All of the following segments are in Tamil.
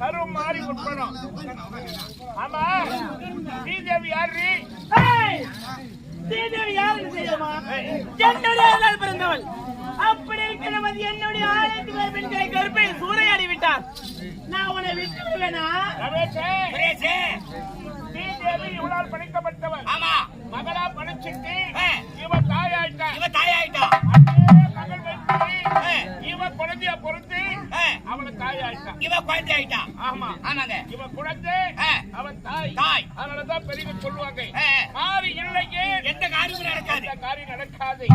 கரும் மாறி உட்படும். ஆமா, ஸ்ரீதேவி யாரு? ஸ்ரீதேவி யாருன்னு தெரியுமா? என்னுடைய பிறந்தவள். அப்படி இருக்கிற என்னுடைய 1000 பேர் பெண்களை கருப்பை சூறையாடி விட்டார். நான் உன்னை விட்டு விடுவேனா? ஸ்ரீதேவி இவளால் படைக்கப்பட்டவள். ஆமா, மகளா படைச்சிட்டு இவ தாயாயிட்டா. மகள் வைத்து இவ குழந்தைய பொறுத்து அவளை தாயாயிட்டா. இவ குழந்தை ஆயிட்டா. ஆமா, ஆமாங்க. இவ குழந்தை அவன் தாய். அதனாலதான் பெரியவங்க சொல்லுவாங்க, மாறி இல்லையே எந்த காரியமும் நடக்காது. எந்த காரியம் நடக்காது.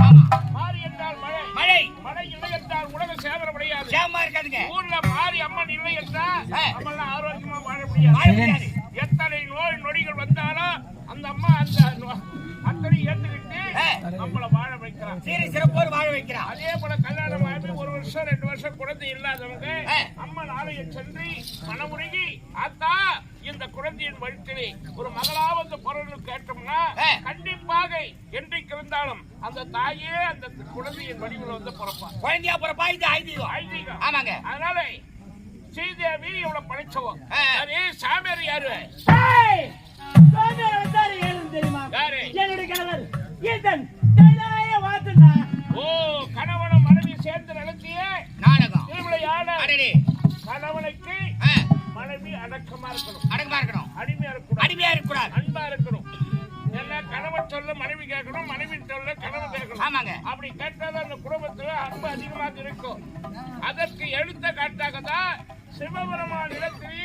மாறி என்றால் மழை. மழை மழை இல்லை என்றால் உலகம் சேதமடையாது. சேமமா இருக்காதுங்க. ஊர்ல மாறி அம்மன் இல்லை என்றால் நம்மளால ஆரோக்கியமா வாழ முடியாது. எத்தனை நோய் நொடிகள் வந்தாலும் அந்த அம்மா அந்த அத்தனை ஏற்றுக்கிட்டு நம்மளை வாழ வைக்கிறான். சீரி சிறப்போடு வாழ வைக்கிறான். அதே போல கல்யாணம் ஆகி 1 வருஷம் 2 வருஷம் குழந்தை இல்லாதவங்க அம்மன் ஆலயம் சென்று மனமுருகி, ஆத்தா இந்த குழந்தையின் வயிற்றிலே ஒரு மகளாவது பொருள் கேட்டோம்னா கண்டிப்பாக என்றைக்கு இருந்தாலும் அந்த தாயே அந்த குழந்தையின் வடிவில் வந்து பிறப்பா. குழந்தையா பிறப்பா. இது ஐதீகம். ஆமாங்க. அதனால ஸ்ரீதேவி இவ்வளவு படைச்சவன். அதே சாமியார் யாரு? தெரியுமா? யாரு? என்னுடைய கணவர் ஈசன். வாத்துனா ஓ, கணவனும் மனைவி சேர்ந்து நடத்திய நாடகம் திருவிளையாடல். அடடே, கணவனுக்கு மனைவி அடக்கமா இருக்கணும், அடக்கமா இருக்கணும், அடிமையா இருக்கணும், அடிமையா இருக்கக்கூடாது, அன்பா இருக்கணும். ஏன்னா கணவன் சொல்ல மனைவி கேட்கணும், மனைவி சொல்ல கணவன் கேட்கணும். ஆமாங்க. அப்படி கேட்டாதான் அந்த குடும்பத்துல அன்பு அதிகமாக இருக்கும். அதற்கு எழுத்த காட்டாக தான் சிவபெருமான் நிலத்தில்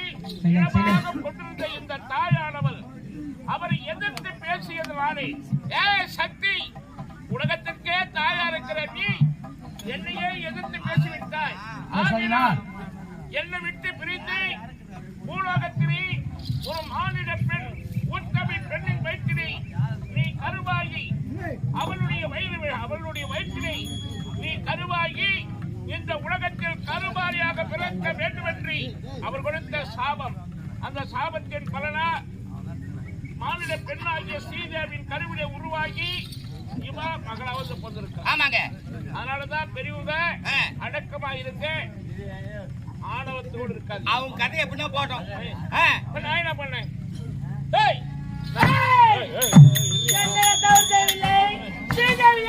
இனமாக கொண்டிருந்த இந்த தாயானவள் அவரை எதிர்த்து பேசியதுனாலே, ஏ சக்தி, உலகத்திற்கே தாயா இருக்கிற நீ என்னையே எதிர்த்து பேசிவிட்டாய். என்னை விட்டு பிரித்து பூலோகத்திலே ஒரு மானிட பெண் உத்தமி பெண்ணின் வயிற்றிலே நீ கருவாகி அவளுடைய வயிற்றிலே நீ கருவாகி இந்த உலகத்தில் கருமாரியாக பிறக்க வேண்டும் என்று அவர் கொடுத்த சாபம். அந்த சாபத்தின் பலனா மானிட பெண்ணாகிய ஸ்ரீதேவியின் கருவிலே உருவாகி இவ மகளாவது பிறந்திருக்க. ஆமாங்க. அதனாலதான் பெரியவங்க அடக்கமா இருங்க, ஆணவத்தோடு இருக்காது. அவங்க கதை எப்படின்னா போட்டோம். நான் என்ன பண்ணேன்? ஸ்ரீதேவி